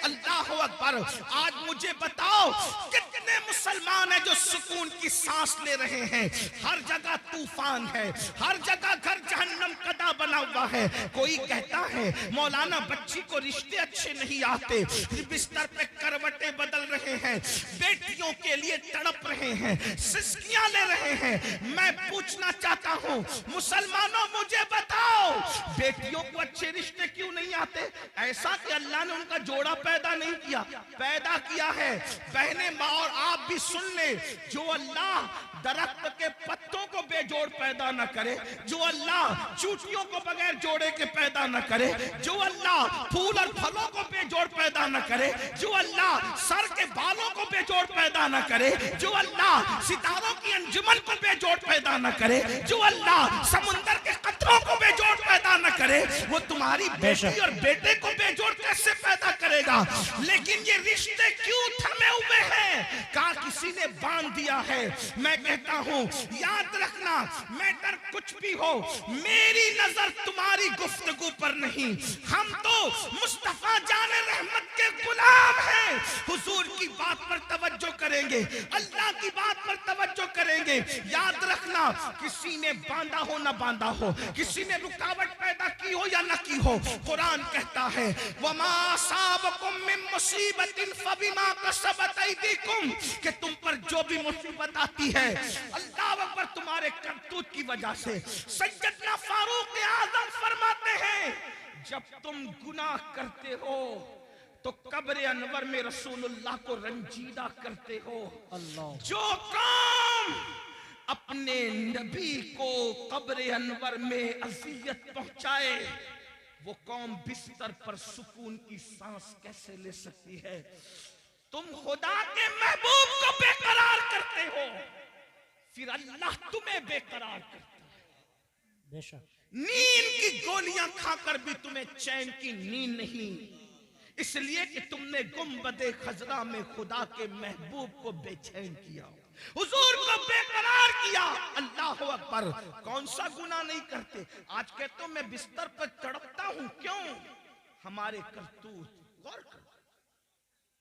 अल्लाह अकबर। आज मुझे बताओ कितने मुसलमान हैं जो सुकून की सांस ले रहे हैं? हर जगह तूफान है, हर जगह घर जहन्नम कदा बना हुआ है। कोई कहता है मौलाना बच्ची को रिश्ते अच्छे नहीं आते, बिस्तर पे करवटें बदल रहे हैं, बेटियों के लिए तड़प रहे हैं, सिसकियां ले रहे हैं। मैं पूछना चाहता हूं मुसलमानों, मुझे बताओ बेटियों को अच्छे रिश्ते क्यों नहीं आते? ऐसा कि अल्लाह ने उनका जोड़ा पैदा नहीं किया, पैदा किया है। बहने माँ और आप भी सुन ले, जो अल्लाह दरख्त के पत्तों को बेजोड़ पैदा न करे, जो अल्लाह चूटियों को बगैर जोड़े के पैदा न करे, जो अल्लाह फूल और फलों को बेजोड़ पैदा न करे, जो अल्लाह सर के बालों को बेजोड़ पैदा न करे, जो अल्लाह सितारों की अंजुमन को बेजोड़ पैदा न करे, जो अल्लाह समुंदर के कतरों को बेजोड़ पैदा न करे, वो तुम्हारी बेटी और बेटे को बेजोड़ कैसे पैदा करेगा? लेकिन ये रिश्ते क्यों थमे हुए हैं? कहा किसी ने बांध दिया है। मैं कहता हूं याद रखना, मैटर कुछ भी हो, मेरी नजर तुम्हारी गुफ्तगू पर नहीं। हम तो मुस्तफा जाने रहमत के गुलाम हैं। हुजूर की बात पर तवज्जो करेंगे, अल्लाह की बात पर तवज्जो करेंगे। याद रखना, किसी ने बांधा हो ना बांधा हो, किसी ने रुकावट पैदा की हो या ना की हो, कुरान कहता है वमा असाबकुम मिन मुसीबतिन फबिमा कसबत ऐदीकुम, कि तुम पर जो भी मुसीबत आती है अल्लाह अकबर तुम्हारे करतूत की वजह से। सैयदना फारूक आजम फरमाते हैं जब तुम गुनाह करते हो तो कब्र अनवर में रसूलुल्लाह को रंजीदा करते हो। जो काम अपने नबी को कब्र अनवर में अजियत पहुंचाए, वो कौम बिस्तर पर सुकून की सांस कैसे ले सकती है? तुम खुदा के महबूब को बेकरार करते हो, फिर अल्लाह तुम्हें बेकरार करता है। बेशक नींद की गोलियां खाकर भी तुम्हें चैन की नींद नहीं, इसलिए कि तुमने गुंबदे खजरा में खुदा के महबूब को बेचैन किया, हुजूर को बेकरार किया। अल्लाह अकबर। कौन सा गुनाह नहीं करते? आज कहते हो मैं बिस्तर पर तड़पता हूं, क्यों? हमारे करतूत। गौर करो,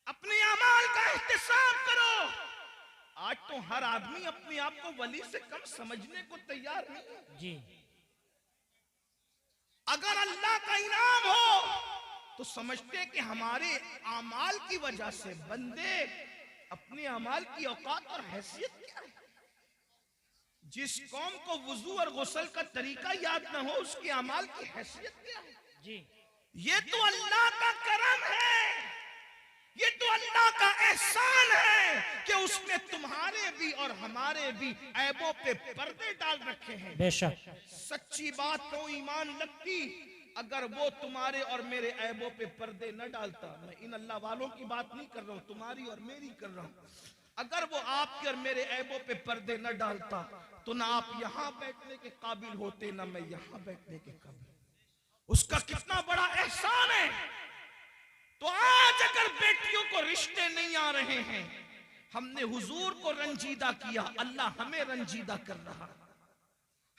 अपने अमाल का एहतिसाब करो। आज तो हर आदमी अपने आप को वली से कम समझने को तैयार नहीं जी। अगर अल्लाह का इनाम हो तो समझते कि हमारे अमाल की वजह से बंदे अपने अमाल की औकात और हैसियत क्या है। जिस कौम को वुजू और गुस्ल का तरीका याद ना हो, उसके अमाल की हैसियत क्या है जी। ये तो अल्लाह का करम है, ये तो अल्लाह का एहसान है कि उसने तुम्हारे भी और हमारे भी ऐबों पे पर्दे डाल रखे हैं। बेशक सच्ची बात तो ईमान लगती अगर वो तुम्हारे और मेरे ऐबों पे पर्दे न डालता। मैं इन अल्लाह वालों की बात नहीं कर रहा हूं, तुम्हारी और मेरी कर रहा हूं। अगर वो आपके और मेरे ऐबों पे पर्दे न डालता तो ना आप यहां बैठने के काबिल होते, ना मैं यहां बैठने के काबिल। उसका कितना बड़ा एहसान है। तो आज अगर बेटियों को रिश्ते नहीं आ रहे हैं, हमने हुजूर को रंजीदा किया, अल्लाह हमें रंजीदा कर रहा।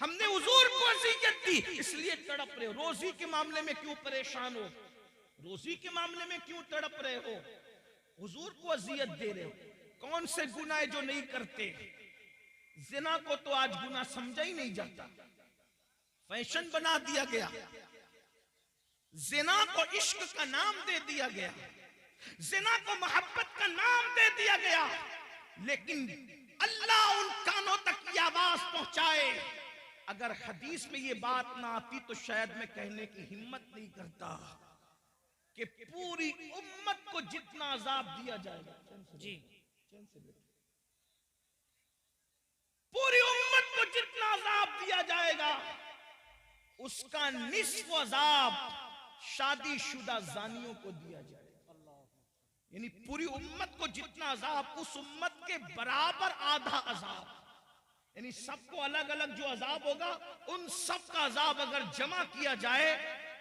हमने हुजूर को अज़ियत दी, इसलिए तड़प रहे हो। रोजी के मामले में क्यों परेशान हो? रोजी के मामले में क्यों तड़प रहे हो? हुजूर को अज़ियत दे रहे हो। कौन से गुनाह जो नहीं करते? जिना को तो आज गुनाह समझा ही नहीं जाता, फैशन बना दिया गया। जिना को इश्क का नाम दे दिया गया, जिना को मोहब्बत का नाम दे दिया गया। लेकिन अल्लाह उन कानों तक ये आवाज पहुंचाए। अगर हदीस में ये बात ना आती तो शायद मैं कहने की हिम्मत नहीं करता कि पूरी उम्मत को जितना अजाब दिया जाएगा जी, पूरी उम्मत को जितना अजाब दिया जाएगा उसका निस्फ अजाब शादीशुदा जानियों को दिया जाएगा। यानी पूरी उम्मत को जितना अजाब, उस उम्मत के बराबर आधा अजाब। यानी सबको अलग अलग जो अजाब होगा, उन सब का अजाब अगर जमा किया जाए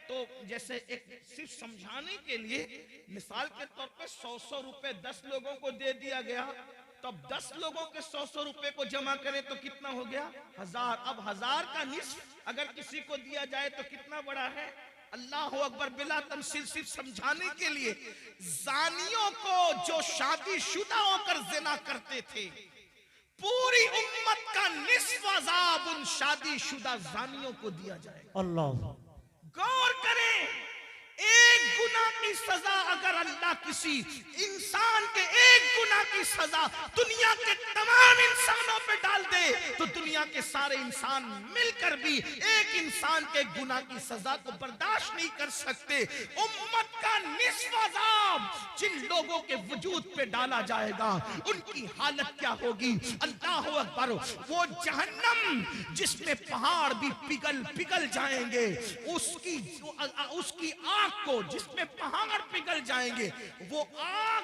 तो जैसे एक सिर्फ समझाने के लिए मिसाल के तौर पे 100-100 रुपए 10 लोगों को दे दिया गया, तो अब 10 लोगों के 100-100 रुपए को जमा करें तो कितना हो गया? 1000। अब 1000 का निस्फ अगर किसी को दिया जाए तो कितना बड़ा है? अल्लाह अकबर, बिला तमसील, सिर्फ समझाने के लिए, जानियों को जो शादीशुदा होकर जिना करते थे, पूरी उम्मत का निस्फ अजाब उन शादीशुदा जानियों को दिया जाएगा। अल्लाह, गौर करें, एक गुनाह की सजा अगर अल्लाह किसी इंसान के एक गुनाह की सजा दुनिया के तमाम इंसानों पे डाल दे, तो दुनिया के सारे इंसान मिलकर भी एक इंसान के गुनाह की सजा को बर्दाश्त नहीं कर सकते। उम्मत का निस्फ अज़ाब जिन लोगों के वजूद पे डाला जाएगा, उनकी हालत क्या होगी? अल्लाह अकबर, वो जहन्नम जिसमें पहाड़ भी पिघल पिघल जाएंगे, उसकी आग को जिसमें पहाड़ पिघल जाएंगे, वो आग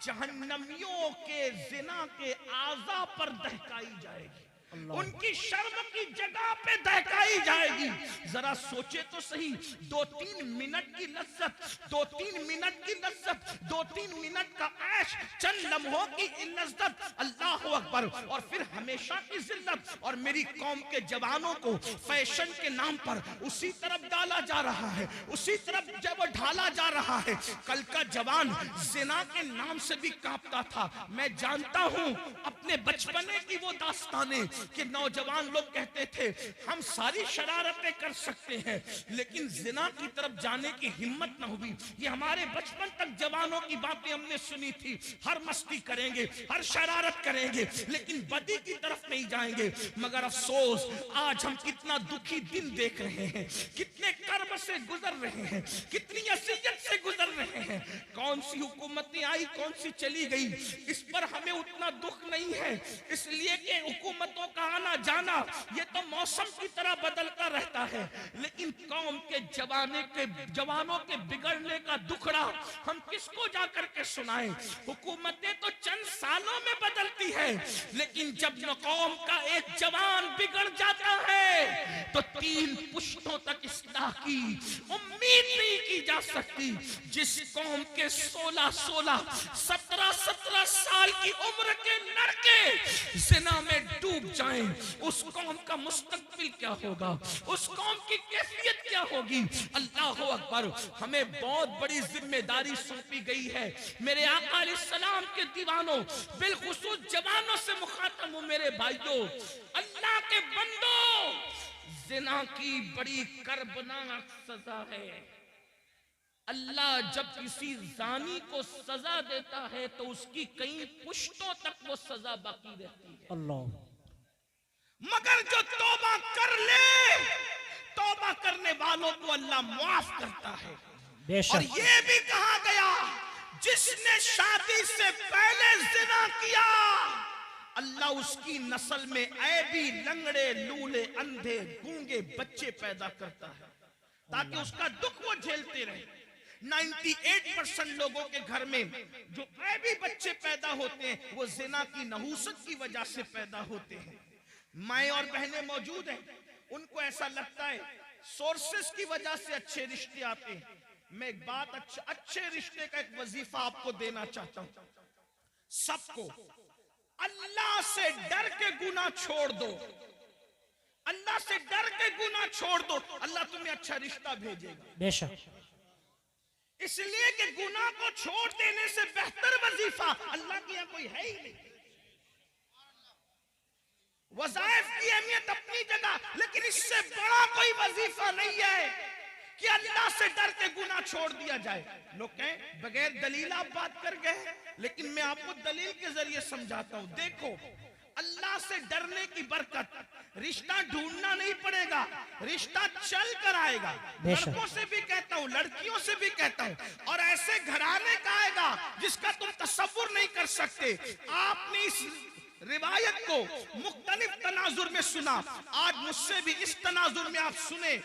जहन्नमियों के जिना के आज़ा पर दहकाई जाएगी, उनकी शर्म की जगह पे दहकाई जाएगी। जरा सोचे तो सही, 2-3 मिनट की लज्जत, 2-3 मिनट की लज्जत, 2-3 मिनट का ऐश, चंद लम्हों की लज्जत, अल्लाह अकबर, और फिर हमेशा की जिल्लत। और मेरी कौम के जवानों को फैशन के नाम पर उसी तरफ डाला जा रहा है, उसी तरफ जब ढाला जा रहा है। कल का जवान जिना के नाम से भी कांपता था। मैं जानता हूं अपने बचपने की वो दास्तानें कि नौजवान लोग कहते थे हम सारी शरारतें कर सकते हैं, लेकिन जिना की तरफ जाने की हिम्मत न हुई। ये हमारे बचपन तक जवानों की बातें हमने सुनी थी, हर मस्ती करेंगे, हर शरारत करेंगे, लेकिन बदी की तरफ नहीं जाएंगे। मगर अफसोस, आज हम कितना दुखी दिन देख रहे हैं, कितने कर्म से गुजर रहे हैं, कितनी असियत से गुजर रहे हैं। कौन सी हुकूमतें आई, कौन सी चली गई, इस पर हमें उतना दुख नहीं है, इसलिए कि हुकूमतों का आना जाना ये तो मौसम की तरह बदलता रहता है। लेकिन कौम के जवानों के बिगड़ने का दुखड़ा हम किसको जाकर के सुनाएं? हुकूमतें तो चंद सालों में बदलती है, लेकिन जब न कौम का एक जवान बिगड़ जाता है तो 3 पुश्तों तक इस्लाह की उम्मीद नहीं की जा सकती। जिस कौम के 16-16, 17-17 साल की उम्र के लड़के जिना में डूब जाएं, उस कौम का मुस्तकबिल क्या होगा, उस कौम की कैफियत क्या होगी? अल्लाह अकबर, हमें बहुत बड़ी जिम्मेदारी सौंपी गई है। मेरे आका अलैहिस्सलाम के दीवानों, बिलखुसूस जवानों से मुखातब हूं मेरे भाइयों, अल्लाह के बंदो, जिना की बड़ी कर्बनाक सजा है। अल्लाह जब किसी जानी को सजा देता है तो उसकी कई पुश्तों तक वो सजा बाकी रहती है। अल्लाह, मगर जो तौबा कर ले, तौबा करने वालों को अल्लाह माफ करता है। और ये भी कहा गया, जिसने शादी से पहले जिना किया, अल्लाह उसकी नस्ल में ऐबी, लंगड़े, लूले, अंधे, गूंगे बच्चे पैदा करता है, ताकि उसका दुख वो झेलते रहे। 98% लोगों के घर में जो ऐबी बच्चे पैदा होते हैं, वो जिना की नहूसत की वजह से पैदा होते हैं। माएँ और बहनें मौजूद हैं, उनको ऐसा लगता है सोर्सेस की वजह से अच्छे रिश्ते आते हैं। मैं एक बात, अच्छे रिश्ते का एक वजीफा आपको देना चाहता हूं सबको। अल्लाह से डर के गुनाह छोड़ दो, अल्लाह से डर के गुनाह छोड़ दो, अल्लाह तुम्हें अच्छा रिश्ता भेजेगा बेशक। इसलिए कि गुनाह को छोड़ देने से बेहतर वजीफा अल्लाह के यहाँ कोई है ही नहीं। वज़ाइफ की अहमियत अपनी जगह, लेकिन इससे बड़ा कोई वजीफा नहीं है कि अल्लाह से डर के गुनाह छोड़ दिया जाए। लोग कहें बगैर दलील आप बात कर गए, लेकिन मैं आपको दलील के जरिए समझाता हूं। देखो, अल्लाह से डरने की बरकत, रिश्ता ढूंढना नहीं पड़ेगा, रिश्ता चल कर आएगा। लड़कों से भी कहता हूं, लड़कियों से भी कहता हूं, और ऐसे घराने का आएगा जिसका तुम तसव्वुर नहीं कर सकते। आपने इस रिवायत को मुख्तलिफ तनाजुर में सुना, आज मुझसे भी इस तनाजुर में आप सुने।